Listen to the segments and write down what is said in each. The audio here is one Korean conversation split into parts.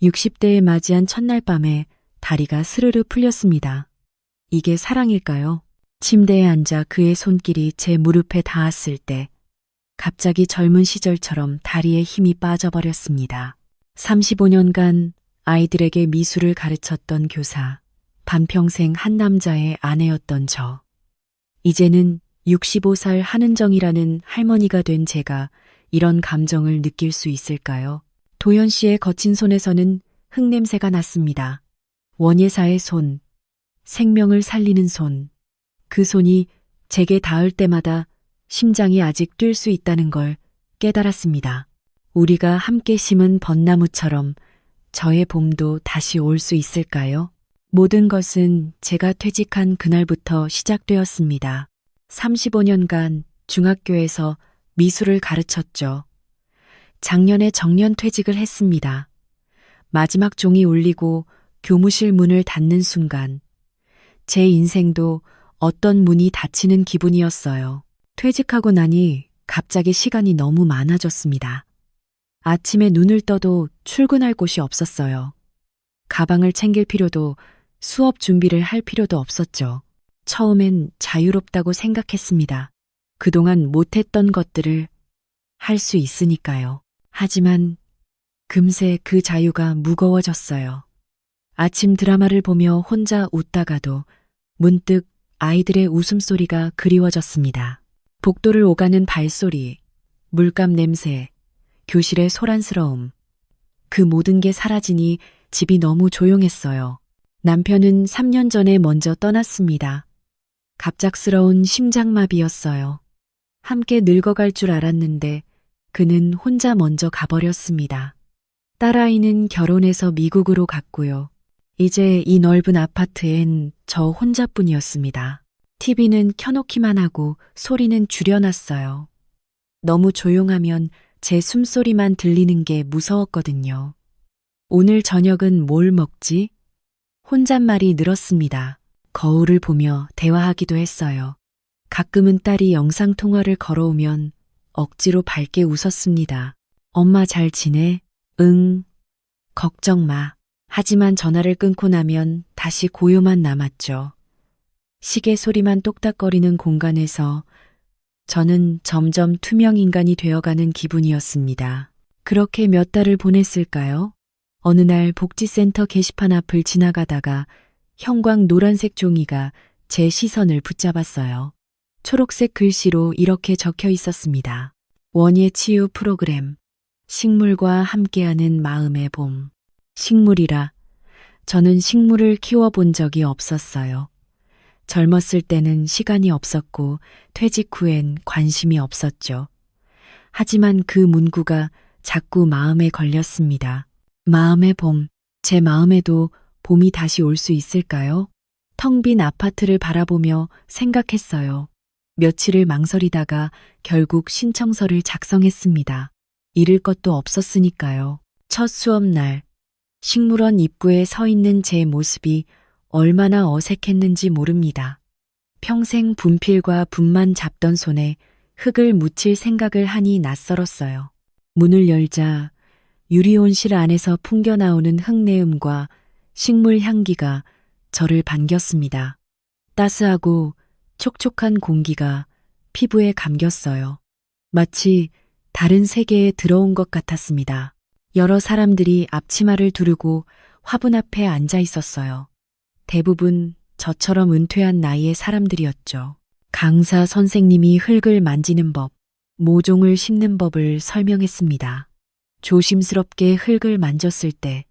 60대에 맞이한 첫날 밤에 다리가 스르르 풀렸습니다. 이게 사랑일까요? 침대에 앉아 그의 손길이 제 무릎에 닿았을 때 갑자기 젊은 시절처럼 다리에 힘이 빠져버렸습니다. 35년간 아이들에게 미술을 가르쳤던 교사, 반평생 한 남자의 아내였던 저. 이제는 65살 한은정이라는 할머니가 된 제가 이런 감정을 느낄 수 있을까요? 도연 씨의 거친 손에서는 흙냄새가 났습니다. 원예사의 손, 생명을 살리는 손. 그 손이 제게 닿을 때마다 심장이 아직 뛸 수 있다는 걸 깨달았습니다. 우리가 함께 심은 벚나무처럼 저의 봄도 다시 올 수 있을까요? 모든 것은 제가 퇴직한 그날부터 시작되었습니다. 35년간 중학교에서 미술을 가르쳤죠. 작년에 정년 퇴직을 했습니다. 마지막 종이 울리고 교무실 문을 닫는 순간 제 인생도 어떤 문이 닫히는 기분이었어요. 퇴직하고 나니 갑자기 시간이 너무 많아졌습니다. 아침에 눈을 떠도 출근할 곳이 없었어요. 가방을 챙길 필요도 수업 준비를 할 필요도 없었죠. 처음엔 자유롭다고 생각했습니다. 그동안 못했던 것들을 할 수 있으니까요. 하지만 금세 그 자유가 무거워졌어요. 아침 드라마를 보며 혼자 웃다가도 문득 아이들의 웃음소리가 그리워졌습니다. 복도를 오가는 발소리, 물감 냄새, 교실의 소란스러움. 그 모든 게 사라지니 집이 너무 조용했어요. 남편은 3년 전에 먼저 떠났습니다. 갑작스러운 심장마비였어요. 함께 늙어갈 줄 알았는데 그는 혼자 먼저 가버렸습니다. 딸아이는 결혼해서 미국으로 갔고요. 이제 이 넓은 아파트엔 저 혼자뿐이었습니다. TV는 켜놓기만 하고 소리는 줄여놨어요. 너무 조용하면 제 숨소리만 들리는 게 무서웠거든요. 오늘 저녁은 뭘 먹지? 혼잣말이 늘었습니다. 거울을 보며 대화하기도 했어요. 가끔은 딸이 영상통화를 걸어오면 억지로 밝게 웃었습니다. 엄마 잘 지내? 응. 걱정 마. 하지만 전화를 끊고 나면 다시 고요만 남았죠. 시계 소리만 똑딱거리는 공간에서 저는 점점 투명 인간이 되어가는 기분이었습니다. 그렇게 몇 달을 보냈을까요? 어느 날 복지센터 게시판 앞을 지나가다가 형광 노란색 종이가 제 시선을 붙잡았어요. 초록색 글씨로 이렇게 적혀 있었습니다. 원예 치유 프로그램. 식물과 함께하는 마음의 봄. 식물이라. 저는 식물을 키워본 적이 없었어요. 젊었을 때는 시간이 없었고 퇴직 후엔 관심이 없었죠. 하지만 그 문구가 자꾸 마음에 걸렸습니다. 마음의 봄. 제 마음에도 봄이 다시 올 수 있을까요? 텅 빈 아파트를 바라보며 생각했어요. 며칠을 망설이다가 결국 신청서를 작성했습니다. 잃을 것도 없었으니까요. 첫 수업날, 식물원 입구에 서 있는 제 모습이 얼마나 어색했는지 모릅니다. 평생 분필과 붓만 잡던 손에 흙을 묻힐 생각을 하니 낯설었어요. 문을 열자 유리온실 안에서 풍겨나오는 흙내음과 식물 향기가 저를 반겼습니다. 따스하고 촉촉한 공기가 피부에 감겼어요. 마치 다른 세계에 들어온 것 같았습니다. 여러 사람들이 앞치마를 두르고 화분 앞에 앉아 있었어요. 대부분 저처럼 은퇴한 나이의 사람들이었죠. 강사 선생님이 흙을 만지는 법, 모종을 심는 법을 설명했습니다. 조심스럽게 흙을 만졌을 때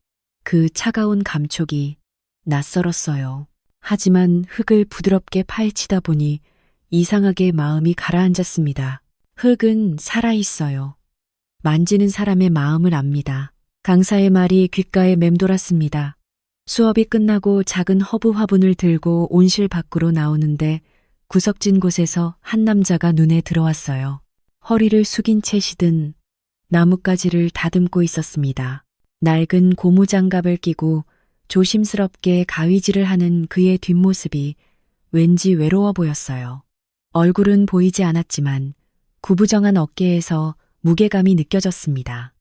그 차가운 감촉이 낯설었어요. 하지만 흙을 부드럽게 파헤치다 보니 이상하게 마음이 가라앉았습니다. 흙은 살아있어요. 만지는 사람의 마음을 압니다. 강사의 말이 귓가에 맴돌았습니다. 수업이 끝나고 작은 허브 화분을 들고 온실 밖으로 나오는데 구석진 곳에서 한 남자가 눈에 들어왔어요. 허리를 숙인 채 시든 나뭇가지를 다듬고 있었습니다. 낡은 고무장갑을 끼고 조심스럽게 가위질을 하는 그의 뒷모습이 왠지 외로워 보였어요. 얼굴은 보이지 않았지만 구부정한 어깨에서 무게감이 느껴졌습니다.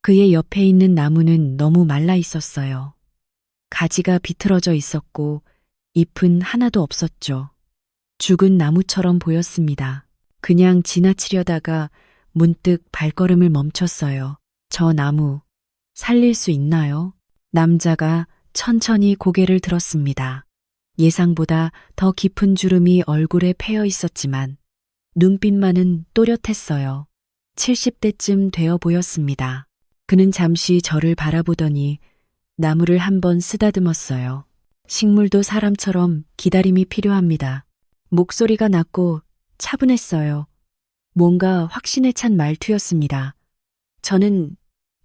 그의 옆에 있는 나무는 너무 말라 있었어요. 가지가 비틀어져 있었고 잎은 하나도 없었죠. 죽은 나무처럼 보였습니다. 그냥 지나치려다가 문득 발걸음을 멈췄어요. 저 나무 살릴 수 있나요? 남자가 천천히 고개를 들었습니다. 예상보다 더 깊은 주름이 얼굴에 패여 있었지만 눈빛만은 또렷했어요. 70대쯤 되어 보였습니다. 그는 잠시 저를 바라보더니 나무를 한번 쓰다듬었어요. 식물도 사람처럼 기다림이 필요합니다. 목소리가 낮고 차분했어요. 뭔가 확신에 찬 말투였습니다. 저는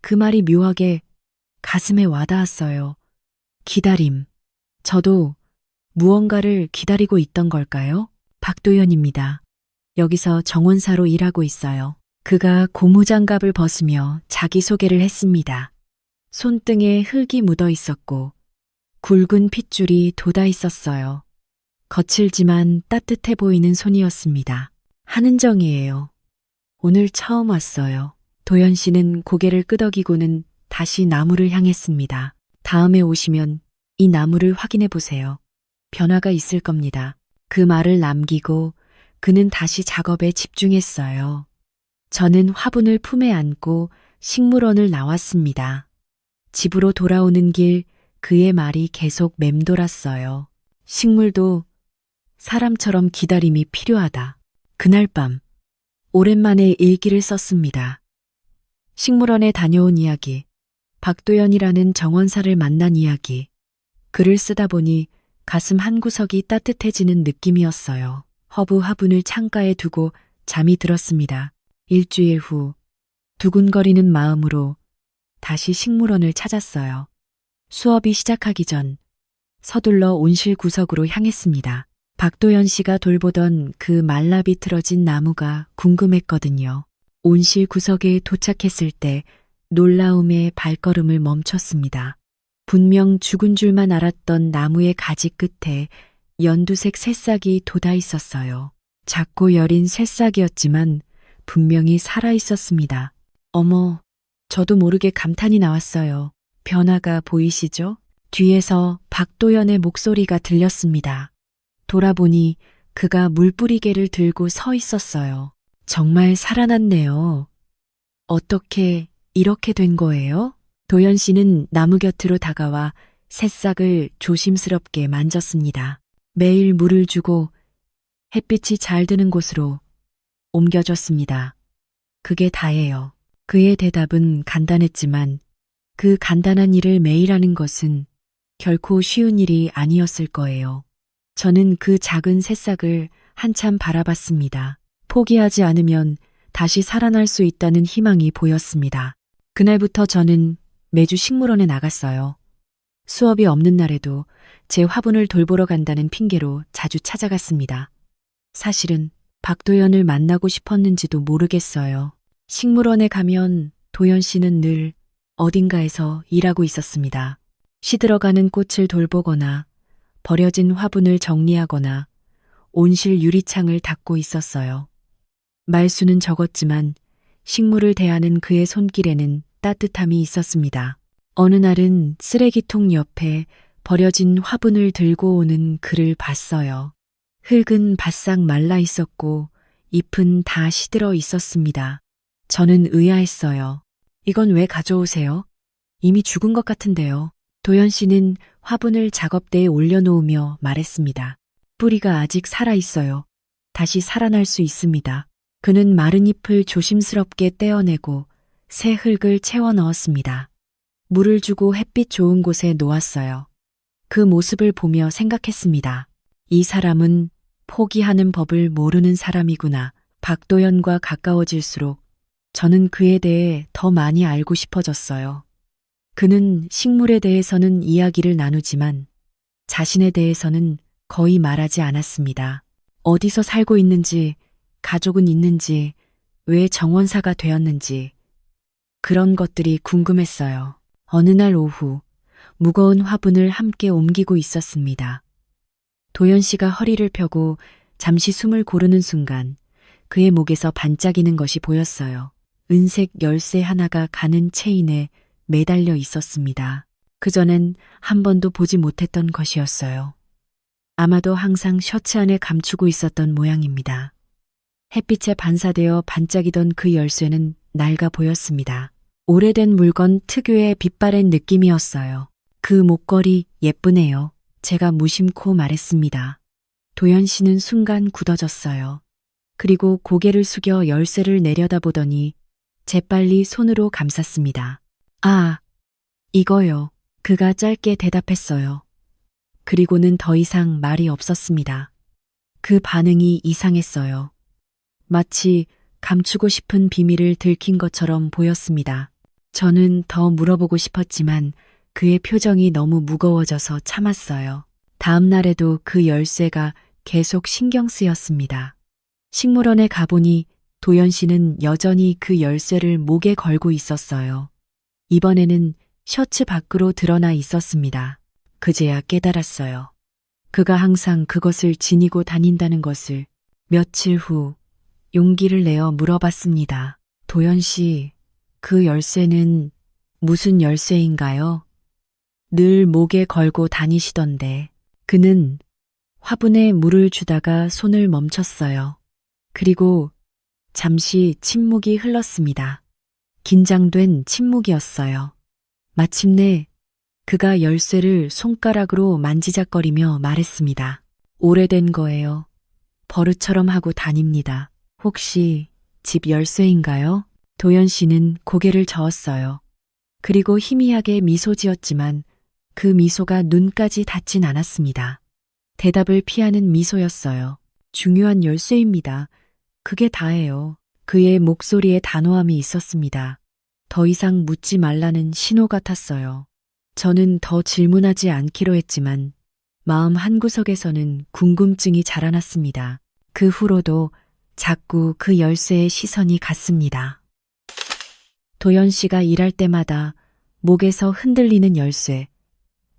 그 말이 묘하게 가슴에 와닿았어요. 기다림. 저도 무언가를 기다리고 있던 걸까요? 박도연입니다. 여기서 정원사로 일하고 있어요. 그가 고무장갑을 벗으며 자기소개를 했습니다. 손등에 흙이 묻어 있었고 굵은 핏줄이 돋아 있었어요. 거칠지만 따뜻해 보이는 손이었습니다. 한은정이에요. 오늘 처음 왔어요. 도연 씨는 고개를 끄덕이고는 다시 나무를 향했습니다. 다음에 오시면 이 나무를 확인해 보세요. 변화가 있을 겁니다. 그 말을 남기고 그는 다시 작업에 집중했어요. 저는 화분을 품에 안고 식물원을 나왔습니다. 집으로 돌아오는 길 그의 말이 계속 맴돌았어요. 식물도 사람처럼 기다림이 필요하다. 그날 밤 오랜만에 일기를 썼습니다. 식물원에 다녀온 이야기, 박도연이라는 정원사를 만난 이야기. 글을 쓰다 보니 가슴 한구석이 따뜻해지는 느낌이었어요. 허브 화분을 창가에 두고 잠이 들었습니다. 일주일 후 두근거리는 마음으로 다시 식물원을 찾았어요. 수업이 시작하기 전 서둘러 온실 구석으로 향했습니다. 박도연 씨가 돌보던 그 말라 비틀어진 나무가 궁금했거든요. 온실 구석에 도착했을 때 놀라움에 발걸음을 멈췄습니다. 분명 죽은 줄만 알았던 나무의 가지 끝에 연두색 새싹이 돋아 있었어요. 작고 여린 새싹이었지만 분명히 살아 있었습니다. 어머, 저도 모르게 감탄이 나왔어요. 변화가 보이시죠? 뒤에서 박도연의 목소리가 들렸습니다. 돌아보니 그가 물뿌리개를 들고 서 있었어요. 정말 살아났네요. 어떻게 이렇게 된 거예요? 도연 씨는 나무 곁으로 다가와 새싹을 조심스럽게 만졌습니다. 매일 물을 주고 햇빛이 잘 드는 곳으로 옮겨줬습니다. 그게 다예요. 그의 대답은 간단했지만 그 간단한 일을 매일 하는 것은 결코 쉬운 일이 아니었을 거예요. 저는 그 작은 새싹을 한참 바라봤습니다. 포기하지 않으면 다시 살아날 수 있다는 희망이 보였습니다. 그날부터 저는 매주 식물원에 나갔어요. 수업이 없는 날에도 제 화분을 돌보러 간다는 핑계로 자주 찾아갔습니다. 사실은 박도연을 만나고 싶었는지도 모르겠어요. 식물원에 가면 도연 씨는 늘 어딘가에서 일하고 있었습니다. 시들어가는 꽃을 돌보거나 버려진 화분을 정리하거나 온실 유리창을 닦고 있었어요. 말수는 적었지만 식물을 대하는 그의 손길에는 따뜻함이 있었습니다. 어느 날은 쓰레기통 옆에 버려진 화분을 들고 오는 그를 봤어요. 흙은 바싹 말라 있었고 잎은 다 시들어 있었습니다. 저는 의아했어요. 이건 왜 가져오세요? 이미 죽은 것 같은데요. 도연 씨는 화분을 작업대에 올려놓으며 말했습니다. 뿌리가 아직 살아 있어요. 다시 살아날 수 있습니다. 그는 마른 잎을 조심스럽게 떼어내고 새 흙을 채워 넣었습니다. 물을 주고 햇빛 좋은 곳에 놓았어요. 그 모습을 보며 생각했습니다. 이 사람은 포기하는 법을 모르는 사람이구나. 박도연과 가까워질수록 저는 그에 대해 더 많이 알고 싶어졌어요. 그는 식물에 대해서는 이야기를 나누지만 자신에 대해서는 거의 말하지 않았습니다. 어디서 살고 있는지, 가족은 있는지, 왜 정원사가 되었는지 그런 것들이 궁금했어요. 어느 날 오후 무거운 화분을 함께 옮기고 있었습니다. 도연 씨가 허리를 펴고 잠시 숨을 고르는 순간 그의 목에서 반짝이는 것이 보였어요. 은색 열쇠 하나가 가는 체인에 매달려 있었습니다. 그전엔 한 번도 보지 못했던 것이었어요. 아마도 항상 셔츠 안에 감추고 있었던 모양입니다. 햇빛에 반사되어 반짝이던 그 열쇠는 낡아 보였습니다. 오래된 물건 특유의 빛바랜 느낌이었어요. 그 목걸이 예쁘네요. 제가 무심코 말했습니다. 도연 씨는 순간 굳어졌어요. 그리고 고개를 숙여 열쇠를 내려다보더니 재빨리 손으로 감쌌습니다. 아, 이거요. 그가 짧게 대답했어요. 그리고는 더 이상 말이 없었습니다. 그 반응이 이상했어요. 마치 감추고 싶은 비밀을 들킨 것처럼 보였습니다. 저는 더 물어보고 싶었지만 그의 표정이 너무 무거워져서 참았어요. 다음 날에도 그 열쇠가 계속 신경 쓰였습니다. 식물원에 가보니 도연 씨는 여전히 그 열쇠를 목에 걸고 있었어요. 이번에는 셔츠 밖으로 드러나 있었습니다. 그제야 깨달았어요. 그가 항상 그것을 지니고 다닌다는 것을. 며칠 후 용기를 내어 물어봤습니다. 도연 씨, 그 열쇠는 무슨 열쇠인가요? 늘 목에 걸고 다니시던데. 그는 화분에 물을 주다가 손을 멈췄어요. 그리고 잠시 침묵이 흘렀습니다. 긴장된 침묵이었어요. 마침내 그가 열쇠를 손가락으로 만지작거리며 말했습니다. 오래된 거예요. 버릇처럼 하고 다닙니다. 혹시 집 열쇠인가요? 도연 씨는 고개를 저었어요. 그리고 희미하게 미소 지었지만 그 미소가 눈까지 닿진 않았습니다. 대답을 피하는 미소였어요. 중요한 열쇠입니다. 그게 다예요. 그의 목소리에 단호함이 있었습니다. 더 이상 묻지 말라는 신호 같았어요. 저는 더 질문하지 않기로 했지만 마음 한구석에서는 궁금증이 자라났습니다. 그 후로도 자꾸 그 열쇠에 시선이 갔습니다. 도연 씨가 일할 때마다 목에서 흔들리는 열쇠,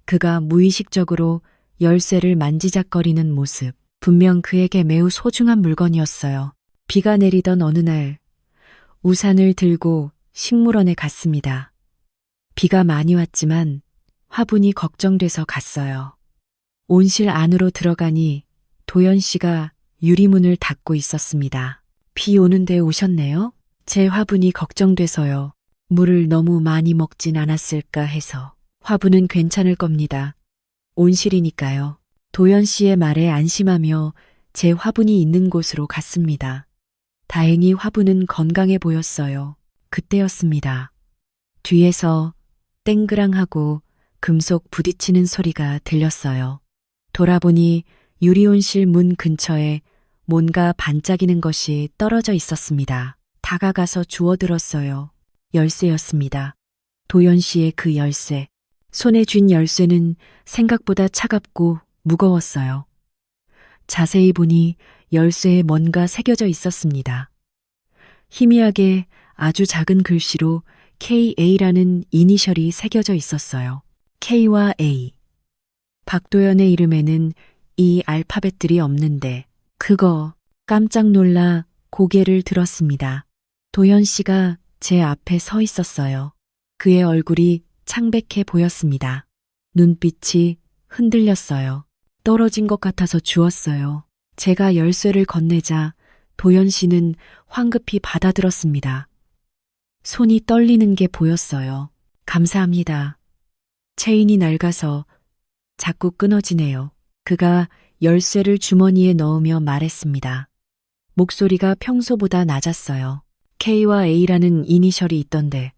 그가 무의식적으로 열쇠를 만지작거리는 모습, 분명 그에게 매우 소중한 물건이었어요. 비가 내리던 어느 날, 우산을 들고 식물원에 갔습니다. 비가 많이 왔지만 화분이 걱정돼서 갔어요. 온실 안으로 들어가니 도연 씨가 유리문을 닫고 있었습니다. 비 오는데 오셨네요? 제 화분이 걱정돼서요. 물을 너무 많이 먹진 않았을까 해서. 화분은 괜찮을 겁니다. 온실이니까요. 도연 씨의 말에 안심하며 제 화분이 있는 곳으로 갔습니다. 다행히 화분은 건강해 보였어요. 그때였습니다. 뒤에서 땡그랑하고 금속 부딪히는 소리가 들렸어요. 돌아보니 유리온실 문 근처에 뭔가 반짝이는 것이 떨어져 있었습니다. 다가가서 주워들었어요. 열쇠였습니다. 도연 씨의 그 열쇠. 손에 쥔 열쇠는 생각보다 차갑고 무거웠어요. 자세히 보니 열쇠에 뭔가 새겨져 있었습니다. 희미하게 아주 작은 글씨로 KA라는 이니셜이 새겨져 있었어요. K와 A. 박도연의 이름에는 이 알파벳들이 없는데 그거 깜짝 놀라 고개를 들었습니다. 도연 씨가 제 앞에 서 있었어요. 그의 얼굴이 창백해 보였습니다. 눈빛이 흔들렸어요. 떨어진 것 같아서 주웠어요. 제가 열쇠를 건네자 도연 씨는 황급히 받아들었습니다. 손이 떨리는 게 보였어요. 감사합니다. 체인이 낡아서 자꾸 끊어지네요. 그가 열쇠를 주머니에 넣으며 말했습니다. 목소리가 평소보다 낮았어요. K와 A라는 이니셜이 있던데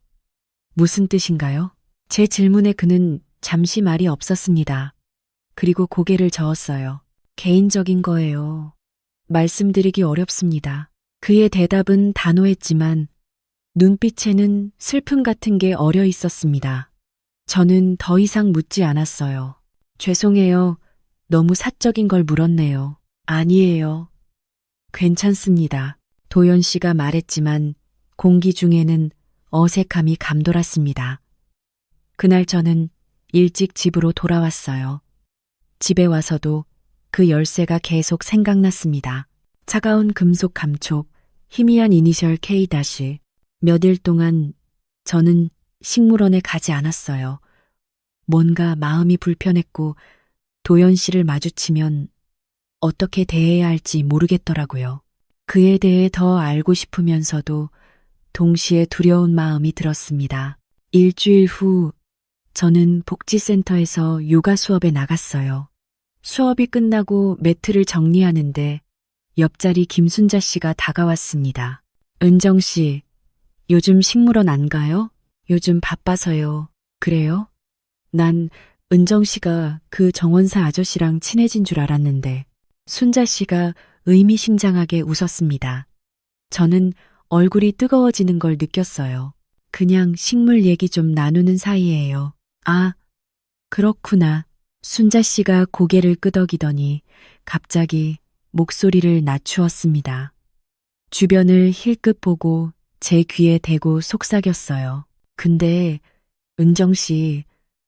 무슨 뜻인가요? 제 질문에 그는 잠시 말이 없었습니다. 그리고 고개를 저었어요. 개인적인 거예요. 말씀드리기 어렵습니다. 그의 대답은 단호했지만 눈빛에는 슬픔 같은 게 어려 있었습니다. 저는 더 이상 묻지 않았어요. 죄송해요. 너무 사적인 걸 물었네요. 아니에요. 괜찮습니다. 도연 씨가 말했지만 공기 중에는 어색함이 감돌았습니다. 그날 저는 일찍 집으로 돌아왔어요. 집에 와서도 그 열쇠가 계속 생각났습니다. 차가운 금속 감촉, 희미한 이니셜 K-. 몇 일 동안 저는 식물원에 가지 않았어요. 뭔가 마음이 불편했고 도연 씨를 마주치면 어떻게 대해야 할지 모르겠더라고요. 그에 대해 더 알고 싶으면서도 동시에 두려운 마음이 들었습니다. 일주일 후 저는 복지센터에서 요가 수업에 나갔어요. 수업이 끝나고 매트를 정리하는데 옆자리 김순자 씨가 다가왔습니다. 은정 씨, 요즘 식물원 안 가요? 요즘 바빠서요. 그래요? 난 은정 씨가 그 정원사 아저씨랑 친해진 줄 알았는데. 순자 씨가 의미심장하게 웃었습니다. 저는 얼굴이 뜨거워지는 걸 느꼈어요. 그냥 식물 얘기 좀 나누는 사이예요. 아, 그렇구나. 순자 씨가 고개를 끄덕이더니 갑자기 목소리를 낮추었습니다. 주변을 힐끗 보고 제 귀에 대고 속삭였어요. 근데 은정 씨,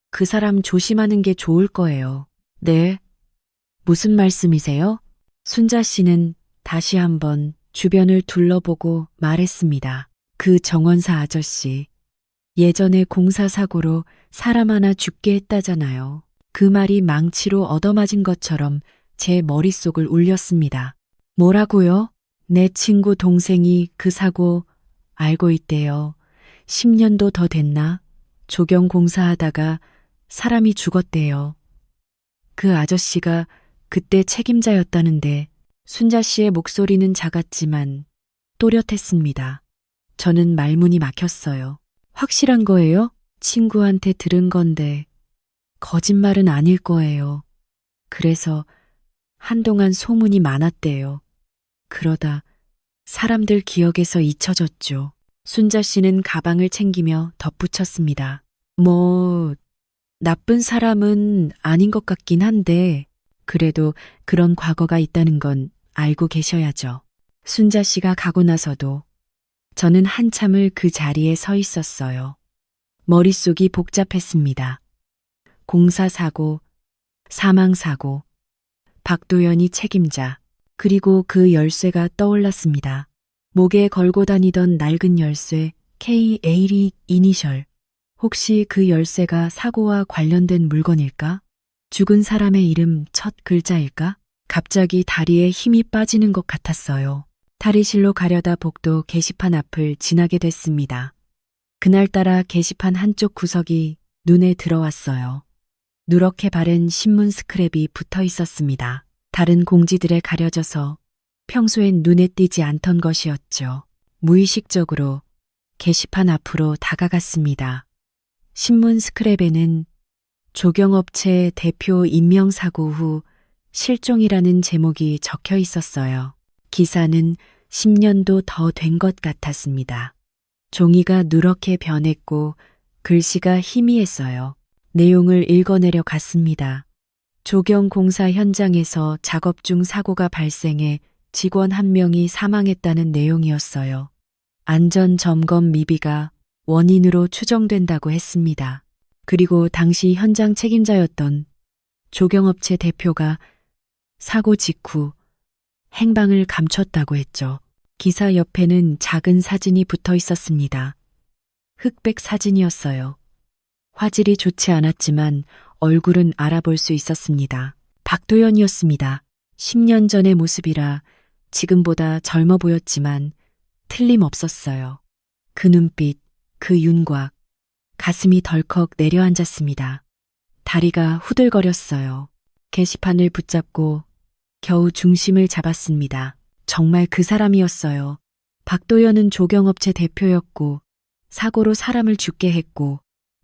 그 사람 조심하는 게 좋을 거예요. 네? 무슨 말씀이세요? 순자 씨는 다시 한번 주변을 둘러보고 말했습니다. 그 정원사 아저씨, 예전에 공사 사고로 사람 하나 죽게 했다잖아요. 그 말이 망치로 얻어맞은 것처럼 제 머릿속을 울렸습니다. 뭐라고요? 내 친구 동생이 그 사고 알고 있대요. 10년도 더 됐나? 조경 공사하다가 사람이 죽었대요. 그 아저씨가 그때 책임자였다는데 순자 씨의 목소리는 작았지만 또렷했습니다. 저는 말문이 막혔어요. 확실한 거예요? 친구한테 들은 건데 거짓말은 아닐 거예요. 그래서 한동안 소문이 많았대요. 그러다 사람들 기억에서 잊혀졌죠. 순자 씨는 가방을 챙기며 덧붙였습니다. 뭐, 나쁜 사람은 아닌 것 같긴 한데, 그래도 그런 과거가 있다는 건 알고 계셔야죠. 순자 씨가 가고 나서도 저는 한참을 그 자리에 서 있었어요. 머릿속이 복잡했습니다. 공사사고, 사망사고, 박도연이 책임자, 그리고 그 열쇠가 떠올랐습니다. 목에 걸고 다니던 낡은 열쇠, KA 이니셜. 혹시 그 열쇠가 사고와 관련된 물건일까? 죽은 사람의 이름 첫 글자일까? 갑자기 다리에 힘이 빠지는 것 같았어요. 탈의실로 가려다 복도 게시판 앞을 지나게 됐습니다. 그날따라 게시판 한쪽 구석이 눈에 들어왔어요. 누렇게 바른 신문 스크랩이 붙어 있었습니다. 다른 공지들에 가려져서 평소엔 눈에 띄지 않던 것이었죠. 무의식적으로 게시판 앞으로 다가갔습니다. 신문 스크랩에는 조경업체 대표 임명사고 후 실종이라는 제목이 적혀 있었어요. 기사는 10년도 더 된 것 같았습니다. 종이가 누렇게 변했고 글씨가 희미했어요. 내용을 읽어내려 갔습니다. 조경공사 현장에서 작업 중 사고가 발생해 직원 한 명이 사망했다는 내용이었어요. 안전점검 미비가 원인으로 추정된다고 했습니다. 그리고 당시 현장 책임자였던 조경업체 대표가 사고 직후 행방을 감췄다고 했죠. 기사 옆에는 작은 사진이 붙어 있었습니다. 흑백 사진이었어요. 화질이 좋지 않았지만 얼굴은 알아볼 수 있었습니다. 박도연이었습니다. 10년 전의 모습이라 지금보다 젊어 보였지만 틀림없었어요. 그 눈빛, 그 윤곽, 가슴이 덜컥 내려앉았습니다. 다리가 후들거렸어요. 게시판을 붙잡고 겨우 중심을 잡았습니다. 정말 그 사람이었어요. 박도연은 조경업체 대표였고 사고로 사람을 죽게 했고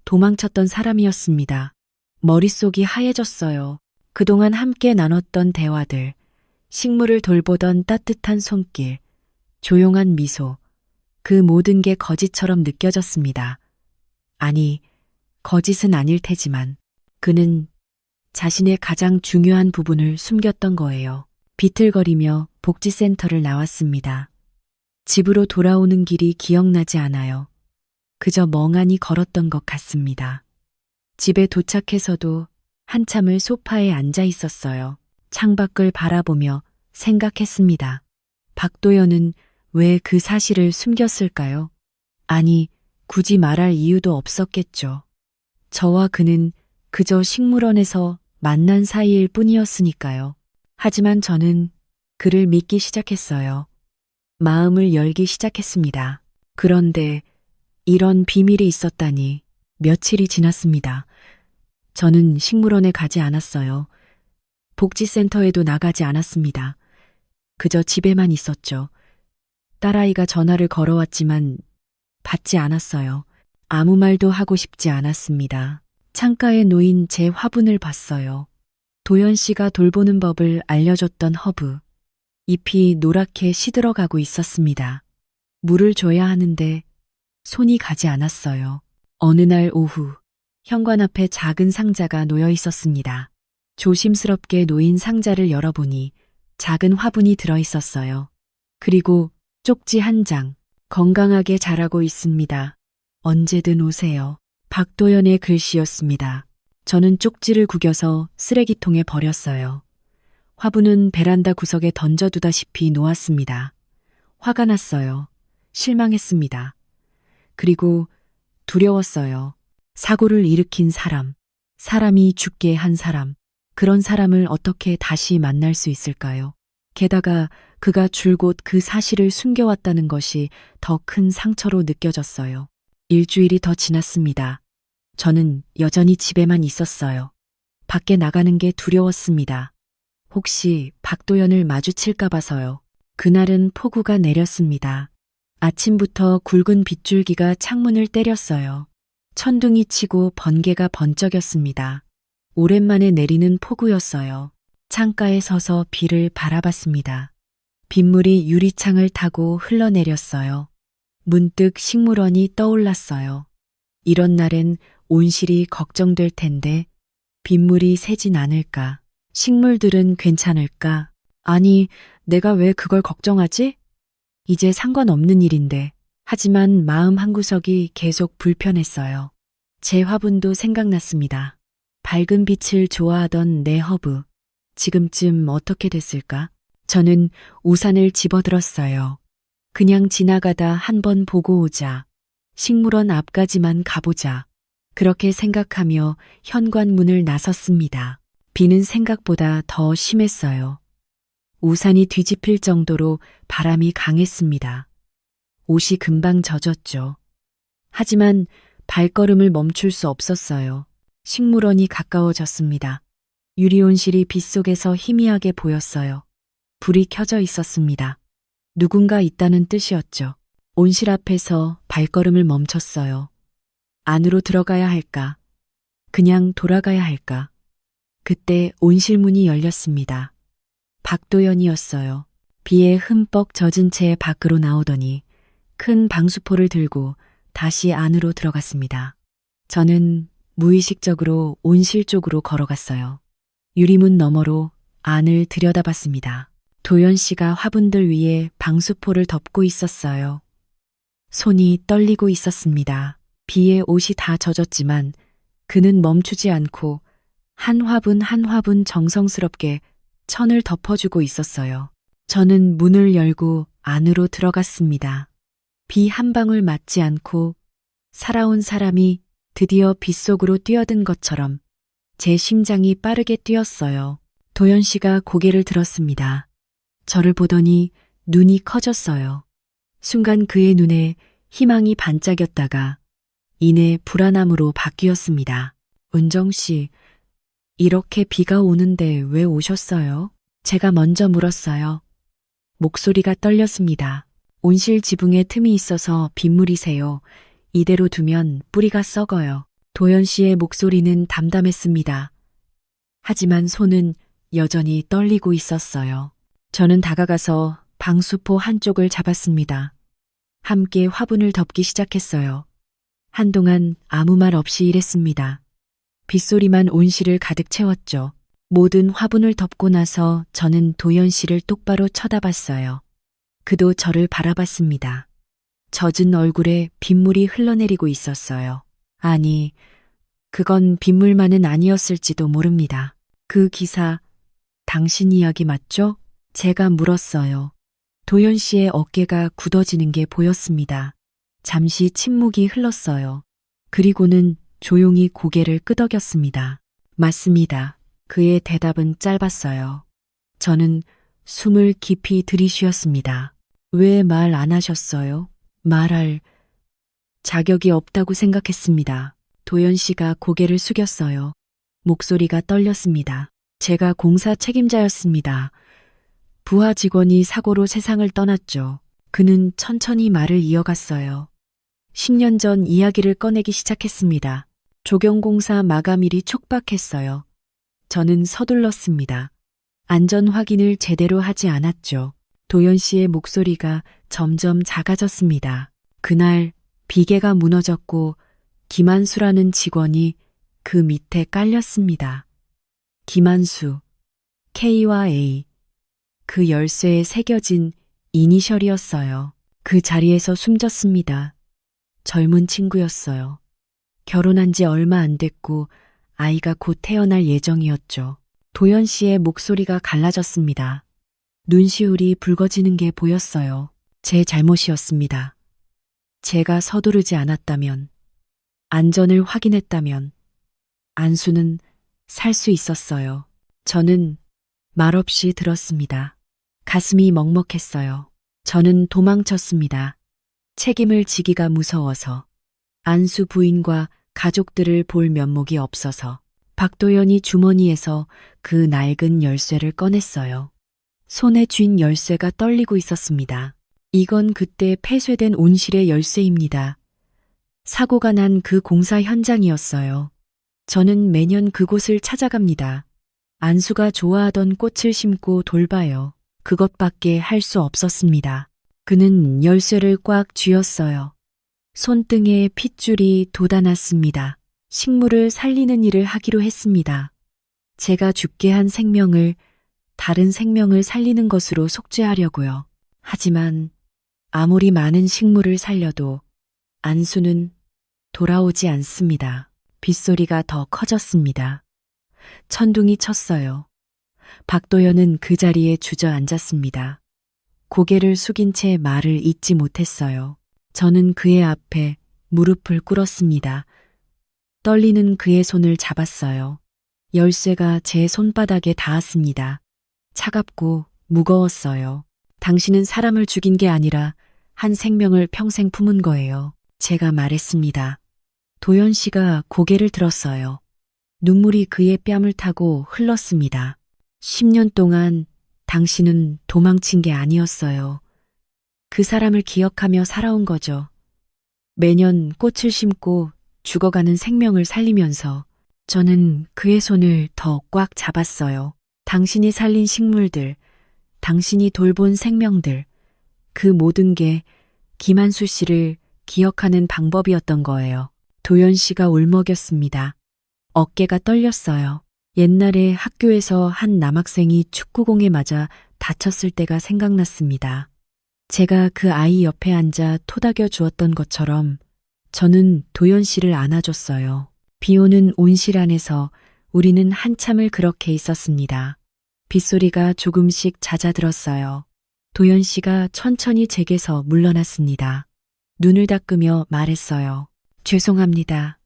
도망쳤던 사람이었습니다. 머릿속이 하얘졌어요. 그동안 함께 나눴던 대화들, 식물을 돌보던 따뜻한 손길, 조용한 미소, 그 모든 게 거짓처럼 느껴졌습니다. 아니, 거짓은 아닐 테지만 그는 자신의 가장 중요한 부분을 숨겼던 거예요. 비틀거리며 복지센터를 나왔습니다. 집으로 돌아오는 길이 기억나지 않아요. 그저 멍하니 걸었던 것 같습니다. 집에 도착해서도 한참을 소파에 앉아 있었어요. 창밖을 바라보며 생각했습니다. 박도연은 왜 그 사실을 숨겼을까요? 아니, 굳이 말할 이유도 없었겠죠. 저와 그는 그저 식물원에서 만난 사이일 뿐이었으니까요. 하지만 저는 그를 믿기 시작했어요. 마음을 열기 시작했습니다. 그런데 이런 비밀이 있었다니 며칠이 지났습니다. 저는 식물원에 가지 않았어요. 복지센터에도 나가지 않았습니다. 그저 집에만 있었죠. 딸아이가 전화를 걸어왔지만 받지 않았어요. 아무 말도 하고 싶지 않았습니다. 창가에 놓인 제 화분을 봤어요. 도연 씨가 돌보는 법을 알려줬던 허브. 잎이 노랗게 시들어가고 있었습니다. 물을 줘야 하는데 손이 가지 않았어요. 어느 날 오후, 현관 앞에 작은 상자가 놓여 있었습니다. 조심스럽게 놓인 상자를 열어보니 작은 화분이 들어 있었어요. 그리고 쪽지 한 장, 건강하게 자라고 있습니다. 언제든 오세요. 박도연의 글씨였습니다. 저는 쪽지를 구겨서 쓰레기통에 버렸어요. 화분은 베란다 구석에 던져두다시피 놓았습니다. 화가 났어요. 실망했습니다. 그리고 두려웠어요. 사고를 일으킨 사람, 사람이 죽게 한 사람, 그런 사람을 어떻게 다시 만날 수 있을까요? 게다가 그가 줄곧 그 사실을 숨겨왔다는 것이 더 큰 상처로 느껴졌어요. 일주일이 더 지났습니다. 저는 여전히 집에만 있었어요. 밖에 나가는 게 두려웠습니다. 혹시 박도연을 마주칠까 봐서요. 그날은 폭우가 내렸습니다. 아침부터 굵은 빗줄기가 창문을 때렸어요. 천둥이 치고 번개가 번쩍였습니다. 오랜만에 내리는 폭우였어요. 창가에 서서 비를 바라봤습니다. 빗물이 유리창을 타고 흘러내렸어요. 문득 식물원이 떠올랐어요. 이런 날엔 온실이 걱정될 텐데 빗물이 새진 않을까? 식물들은 괜찮을까? 아니, 내가 왜 그걸 걱정하지? 이제 상관없는 일인데. 하지만 마음 한구석이 계속 불편했어요. 제 화분도 생각났습니다. 밝은 빛을 좋아하던 내 허브. 지금쯤 어떻게 됐을까? 저는 우산을 집어들었어요. 그냥 지나가다 한번 보고 오자. 식물원 앞까지만 가보자. 그렇게 생각하며 현관문을 나섰습니다. 비는 생각보다 더 심했어요. 우산이 뒤집힐 정도로 바람이 강했습니다. 옷이 금방 젖었죠. 하지만 발걸음을 멈출 수 없었어요. 식물원이 가까워졌습니다. 유리온실이 빗속에서 희미하게 보였어요. 불이 켜져 있었습니다. 누군가 있다는 뜻이었죠. 온실 앞에서 발걸음을 멈췄어요. 안으로 들어가야 할까? 그냥 돌아가야 할까? 그때 온실 문이 열렸습니다. 박도연이었어요. 비에 흠뻑 젖은 채 밖으로 나오더니 큰 방수포를 들고 다시 안으로 들어갔습니다. 저는 무의식적으로 온실 쪽으로 걸어갔어요. 유리문 너머로 안을 들여다봤습니다. 도연 씨가 화분들 위에 방수포를 덮고 있었어요. 손이 떨리고 있었습니다. 비에 옷이 다 젖었지만 그는 멈추지 않고 한 화분 한 화분 정성스럽게 천을 덮어주고 있었어요. 저는 문을 열고 안으로 들어갔습니다. 비 한 방울 맞지 않고 살아온 사람이 드디어 빗속으로 뛰어든 것처럼 제 심장이 빠르게 뛰었어요. 도연 씨가 고개를 들었습니다. 저를 보더니 눈이 커졌어요. 순간 그의 눈에 희망이 반짝였다가 이내 불안함으로 바뀌었습니다. 은정 씨, 이렇게 비가 오는데 왜 오셨어요? 제가 먼저 물었어요. 목소리가 떨렸습니다. 온실 지붕에 틈이 있어서 빗물이 새요. 이대로 두면 뿌리가 썩어요. 도연 씨의 목소리는 담담했습니다. 하지만 손은 여전히 떨리고 있었어요. 저는 다가가서 방수포 한쪽을 잡았습니다. 함께 화분을 덮기 시작했어요. 한동안 아무 말 없이 일했습니다. 빗소리만 온실을 가득 채웠죠. 모든 화분을 덮고 나서 저는 도연 씨를 똑바로 쳐다봤어요. 그도 저를 바라봤습니다. 젖은 얼굴에 빗물이 흘러내리고 있었어요. 아니, 그건 빗물만은 아니었을지도 모릅니다. 그 기사, 당신 이야기 맞죠? 제가 물었어요. 도연 씨의 어깨가 굳어지는 게 보였습니다. 잠시 침묵이 흘렀어요. 그리고는 조용히 고개를 끄덕였습니다. 맞습니다. 그의 대답은 짧았어요. 저는 숨을 깊이 들이쉬었습니다. 왜 말 안 하셨어요? 말할 자격이 없다고 생각했습니다. 도연 씨가 고개를 숙였어요. 목소리가 떨렸습니다. 제가 공사 책임자였습니다. 부하 직원이 사고로 세상을 떠났죠. 그는 천천히 말을 이어갔어요. 10년 전 이야기를 꺼내기 시작했습니다. 조경공사 마감일이 촉박했어요. 저는 서둘렀습니다. 안전 확인을 제대로 하지 않았죠. 도연 씨의 목소리가 점점 작아졌습니다. 그날 비계가 무너졌고 김한수라는 직원이 그 밑에 깔렸습니다. 김한수, K와 A. 그 열쇠에 새겨진 이니셜이었어요. 그 자리에서 숨졌습니다. 젊은 친구였어요. 결혼한 지 얼마 안 됐고 아이가 곧 태어날 예정이었죠. 도연 씨의 목소리가 갈라졌습니다. 눈시울이 붉어지는 게 보였어요. 제 잘못이었습니다. 제가 서두르지 않았다면, 안전을 확인했다면, 안수는 살 수 있었어요. 저는 말없이 들었습니다. 가슴이 먹먹했어요. 저는 도망쳤습니다. 책임을 지기가 무서워서, 안수 부인과 가족들을 볼 면목이 없어서. 박도연이 주머니에서 그 낡은 열쇠를 꺼냈어요. 손에 쥔 열쇠가 떨리고 있었습니다. 이건 그때 폐쇄된 온실의 열쇠입니다. 사고가 난 그 공사 현장이었어요. 저는 매년 그곳을 찾아갑니다. 안수가 좋아하던 꽃을 심고 돌봐요. 그것밖에 할 수 없었습니다. 그는 열쇠를 꽉 쥐었어요. 손등에 핏줄이 돋아났습니다. 식물을 살리는 일을 하기로 했습니다. 제가 죽게 한 생명을 다른 생명을 살리는 것으로 속죄하려고요. 하지만 아무리 많은 식물을 살려도 안수는 돌아오지 않습니다. 빗소리가 더 커졌습니다. 천둥이 쳤어요. 박도연은 그 자리에 주저앉았습니다. 고개를 숙인 채 말을 잇지 못했어요. 저는 그의 앞에 무릎을 꿇었습니다. 떨리는 그의 손을 잡았어요. 열쇠가 제 손바닥에 닿았습니다. 차갑고 무거웠어요. 당신은 사람을 죽인 게 아니라 한 생명을 평생 품은 거예요. 제가 말했습니다. 도연 씨가 고개를 들었어요. 눈물이 그의 뺨을 타고 흘렀습니다. 10년 동안 당신은 도망친 게 아니었어요. 그 사람을 기억하며 살아온 거죠. 매년 꽃을 심고 죽어가는 생명을 살리면서 저는 그의 손을 더 꽉 잡았어요. 당신이 살린 식물들, 당신이 돌본 생명들, 그 모든 게 김한수 씨를 기억하는 방법이었던 거예요. 도연 씨가 울먹였습니다. 어깨가 떨렸어요. 옛날에 학교에서 한 남학생이 축구공에 맞아 다쳤을 때가 생각났습니다. 제가 그 아이 옆에 앉아 토닥여 주었던 것처럼 저는 도연 씨를 안아줬어요. 비 오는 온실 안에서 우리는 한참을 그렇게 있었습니다. 빗소리가 조금씩 잦아들었어요. 도연 씨가 천천히 제게서 물러났습니다. 눈을 닦으며 말했어요. 죄송합니다.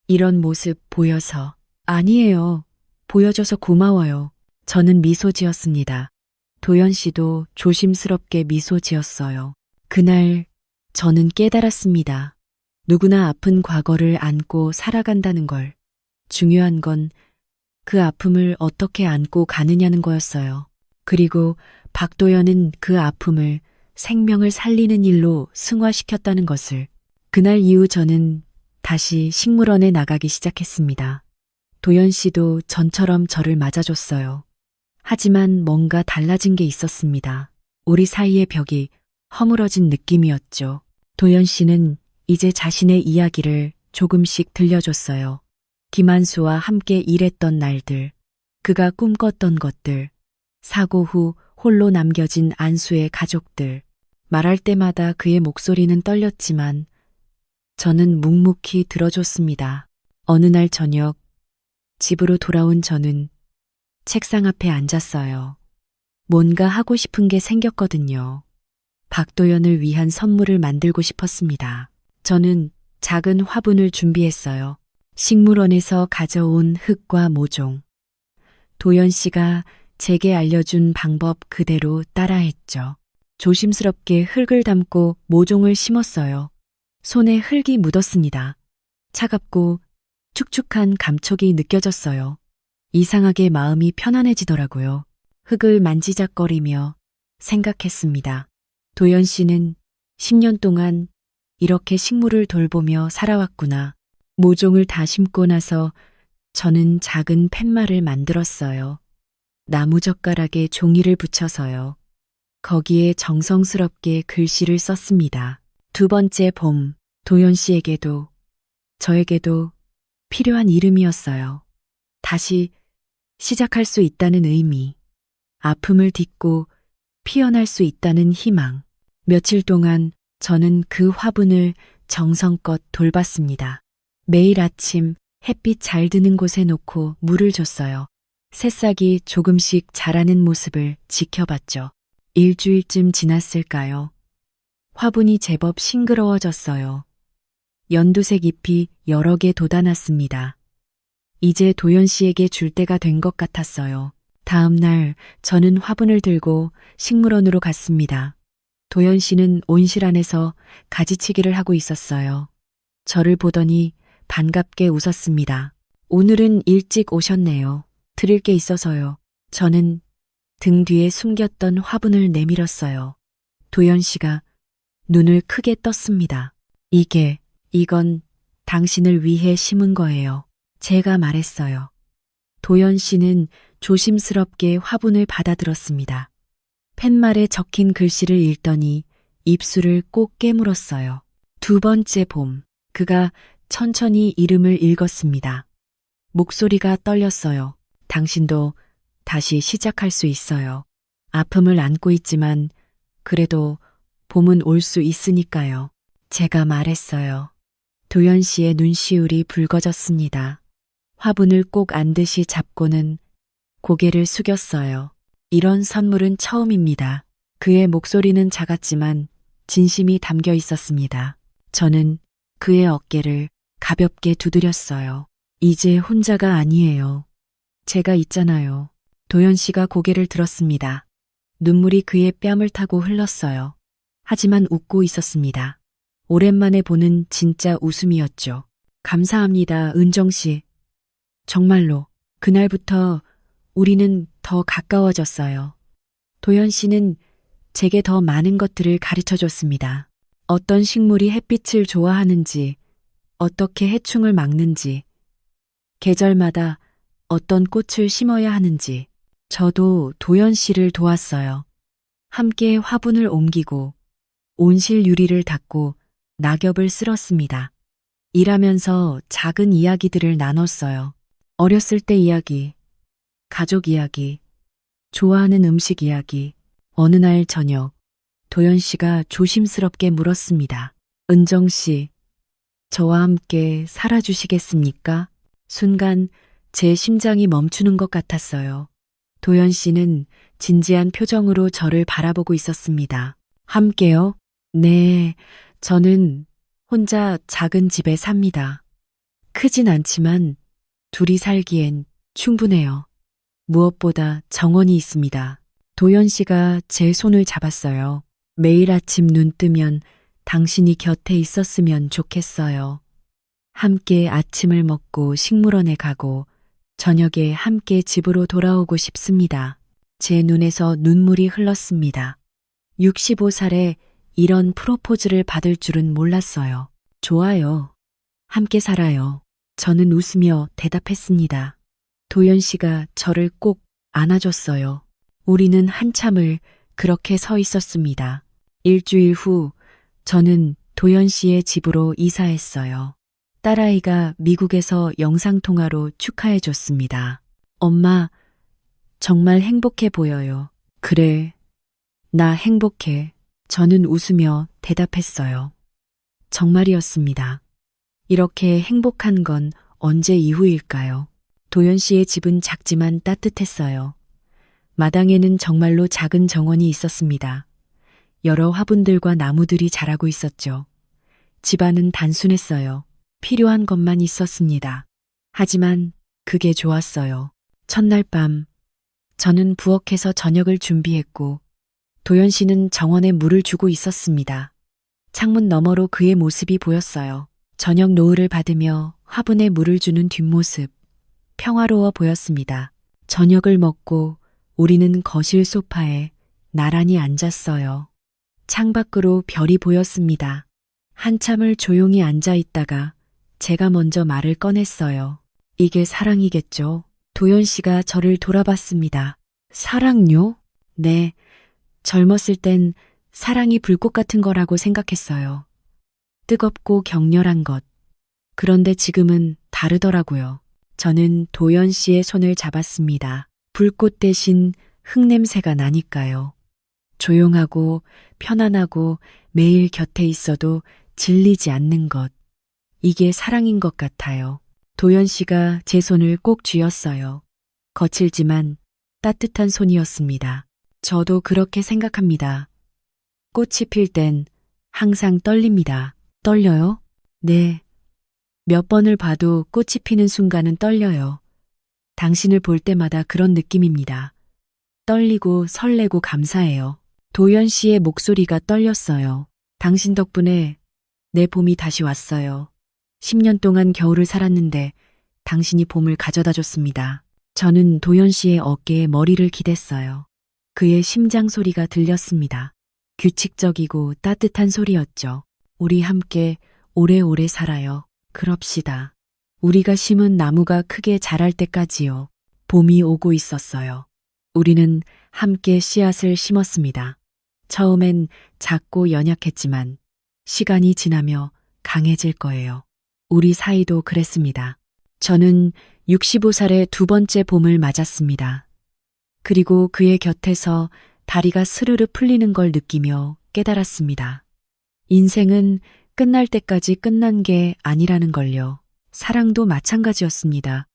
이런 모습 보여서. 아니에요. 보여줘서 고마워요. 저는 미소 지었습니다. 도연 씨도 조심스럽게 미소 지었어요. 그날 저는 깨달았습니다. 누구나 아픈 과거를 안고 살아간다는 걸. 중요한 건 그 아픔을 어떻게 안고 가느냐는 거였어요. 그리고 박도연은 그 아픔을 생명을 살리는 일로 승화시켰다는 것을. 그날 이후 저는 다시 식물원에 나가기 시작했습니다. 도연 씨도 전처럼 저를 맞아줬어요. 하지만 뭔가 달라진 게 있었습니다. 우리 사이의 벽이 허물어진 느낌이었죠. 도연 씨는 이제 자신의 이야기를 조금씩 들려줬어요. 김한수와 함께 일했던 날들, 그가 꿈꿨던 것들, 사고 후 홀로 남겨진 안수의 가족들. 말할 때마다 그의 목소리는 떨렸지만 저는 묵묵히 들어줬습니다. 어느 날 저녁 집으로 돌아온 저는 책상 앞에 앉았어요. 뭔가 하고 싶은 게 생겼거든요. 박도연을 위한 선물을 만들고 싶었습니다. 저는 작은 화분을 준비했어요. 식물원에서 가져온 흙과 모종. 도연 씨가 제게 알려준 방법 그대로 따라했죠. 조심스럽게 흙을 담고 모종을 심었어요. 손에 흙이 묻었습니다. 차갑고 축축한 감촉이 느껴졌어요. 이상하게 마음이 편안해지더라고요. 흙을 만지작거리며 생각했습니다. 도연 씨는 10년 동안 이렇게 식물을 돌보며 살아왔구나. 모종을 다 심고 나서 저는 작은 팻말을 만들었어요. 나무젓가락에 종이를 붙여서요. 거기에 정성스럽게 글씨를 썼습니다. 두 번째 봄, 도연 씨에게도 저에게도 필요한 이름이었어요. 다시 시작할 수 있다는 의미, 아픔을 딛고 피어날 수 있다는 희망. 며칠 동안 저는 그 화분을 정성껏 돌봤습니다. 매일 아침 햇빛 잘 드는 곳에 놓고 물을 줬어요. 새싹이 조금씩 자라는 모습을 지켜봤죠. 일주일쯤 지났을까요? 화분이 제법 싱그러워졌어요. 연두색 잎이 여러 개 돋아났습니다. 이제 도연 씨에게 줄 때가 된 것 같았어요. 다음 날 저는 화분을 들고 식물원으로 갔습니다. 도연 씨는 온실 안에서 가지치기를 하고 있었어요. 저를 보더니 반갑게 웃었습니다. 오늘은 일찍 오셨네요. 드릴 게 있어서요. 저는 등 뒤에 숨겼던 화분을 내밀었어요. 도연 씨가 눈을 크게 떴습니다. 이건 당신을 위해 심은 거예요. 제가 말했어요. 도연 씨는 조심스럽게 화분을 받아들었습니다. 팻말에 적힌 글씨를 읽더니 입술을 꼭 깨물었어요. 두 번째 봄, 그가 천천히 이름을 읽었습니다. 목소리가 떨렸어요. 당신도 다시 시작할 수 있어요. 아픔을 안고 있지만 그래도 봄은 올 수 있으니까요. 제가 말했어요. 도연 씨의 눈시울이 붉어졌습니다. 화분을 꼭 안듯이 잡고는 고개를 숙였어요. 이런 선물은 처음입니다. 그의 목소리는 작았지만 진심이 담겨 있었습니다. 저는 그의 어깨를 가볍게 두드렸어요. 이제 혼자가 아니에요. 제가 있잖아요. 도연 씨가 고개를 들었습니다. 눈물이 그의 뺨을 타고 흘렀어요. 하지만 웃고 있었습니다. 오랜만에 보는 진짜 웃음이었죠. 감사합니다, 은정 씨. 정말로 그날부터 우리는 더 가까워졌어요. 도연 씨는 제게 더 많은 것들을 가르쳐 줬습니다. 어떤 식물이 햇빛을 좋아하는지, 어떻게 해충을 막는지, 계절마다 어떤 꽃을 심어야 하는지. 저도 도연 씨를 도왔어요. 함께 화분을 옮기고 온실 유리를 닦고 낙엽을 쓸었습니다. 일하면서 작은 이야기들을 나눴어요. 어렸을 때 이야기, 가족 이야기, 좋아하는 음식 이야기. 어느 날 저녁, 도연 씨가 조심스럽게 물었습니다. 은정 씨, 저와 함께 살아주시겠습니까? 순간 제 심장이 멈추는 것 같았어요. 도연 씨는 진지한 표정으로 저를 바라보고 있었습니다. 함께요? 네, 저는 혼자 작은 집에 삽니다. 크진 않지만 둘이 살기엔 충분해요. 무엇보다 정원이 있습니다. 도연 씨가 제 손을 잡았어요. 매일 아침 눈 뜨면 당신이 곁에 있었으면 좋겠어요. 함께 아침을 먹고 식물원에 가고 저녁에 함께 집으로 돌아오고 싶습니다. 제 눈에서 눈물이 흘렀습니다. 65살에 이런 프로포즈를 받을 줄은 몰랐어요. 좋아요. 함께 살아요. 저는 웃으며 대답했습니다. 도연 씨가 저를 꼭 안아줬어요. 우리는 한참을 그렇게 서 있었습니다. 일주일 후 저는 도연 씨의 집으로 이사했어요. 딸아이가 미국에서 영상통화로 축하해 줬습니다. 엄마, 정말 행복해 보여요. 그래, 나 행복해. 저는 웃으며 대답했어요. 정말이었습니다. 이렇게 행복한 건 언제 이후일까요? 도연 씨의 집은 작지만 따뜻했어요. 마당에는 정말로 작은 정원이 있었습니다. 여러 화분들과 나무들이 자라고 있었죠. 집안은 단순했어요. 필요한 것만 있었습니다. 하지만 그게 좋았어요. 첫날 밤, 저는 부엌에서 저녁을 준비했고, 도연 씨는 정원에 물을 주고 있었습니다. 창문 너머로 그의 모습이 보였어요. 저녁 노을을 받으며 화분에 물을 주는 뒷모습. 평화로워 보였습니다. 저녁을 먹고 우리는 거실 소파에 나란히 앉았어요. 창밖으로 별이 보였습니다. 한참을 조용히 앉아 있다가 제가 먼저 말을 꺼냈어요. 이게 사랑이겠죠? 도연 씨가 저를 돌아봤습니다. 사랑요? 네. 젊었을 땐 사랑이 불꽃 같은 거라고 생각했어요. 뜨겁고 격렬한 것. 그런데 지금은 다르더라고요. 저는 도연 씨의 손을 잡았습니다. 불꽃 대신 흙냄새가 나니까요. 조용하고 편안하고 매일 곁에 있어도 질리지 않는 것. 이게 사랑인 것 같아요. 도연 씨가 제 손을 꼭 쥐었어요. 거칠지만 따뜻한 손이었습니다. 저도 그렇게 생각합니다. 꽃이 필 땐 항상 떨립니다. 떨려요? 네. 몇 번을 봐도 꽃이 피는 순간은 떨려요. 당신을 볼 때마다 그런 느낌입니다. 떨리고 설레고 감사해요. 도연 씨의 목소리가 떨렸어요. 당신 덕분에 내 봄이 다시 왔어요. 10년 동안 겨울을 살았는데 당신이 봄을 가져다 줬습니다. 저는 도연 씨의 어깨에 머리를 기댔어요. 그의 심장 소리가 들렸습니다. 규칙적이고 따뜻한 소리였죠. 우리 함께 오래오래 살아요. 그럽시다. 우리가 심은 나무가 크게 자랄 때까지요. 봄이 오고 있었어요. 우리는 함께 씨앗을 심었습니다. 처음엔 작고 연약했지만 시간이 지나며 강해질 거예요. 우리 사이도 그랬습니다. 저는 65살의 두 번째 봄을 맞았습니다. 그리고 그의 곁에서 다리가 스르르 풀리는 걸 느끼며 깨달았습니다. 인생은 끝날 때까지 끝난 게 아니라는 걸요. 사랑도 마찬가지였습니다.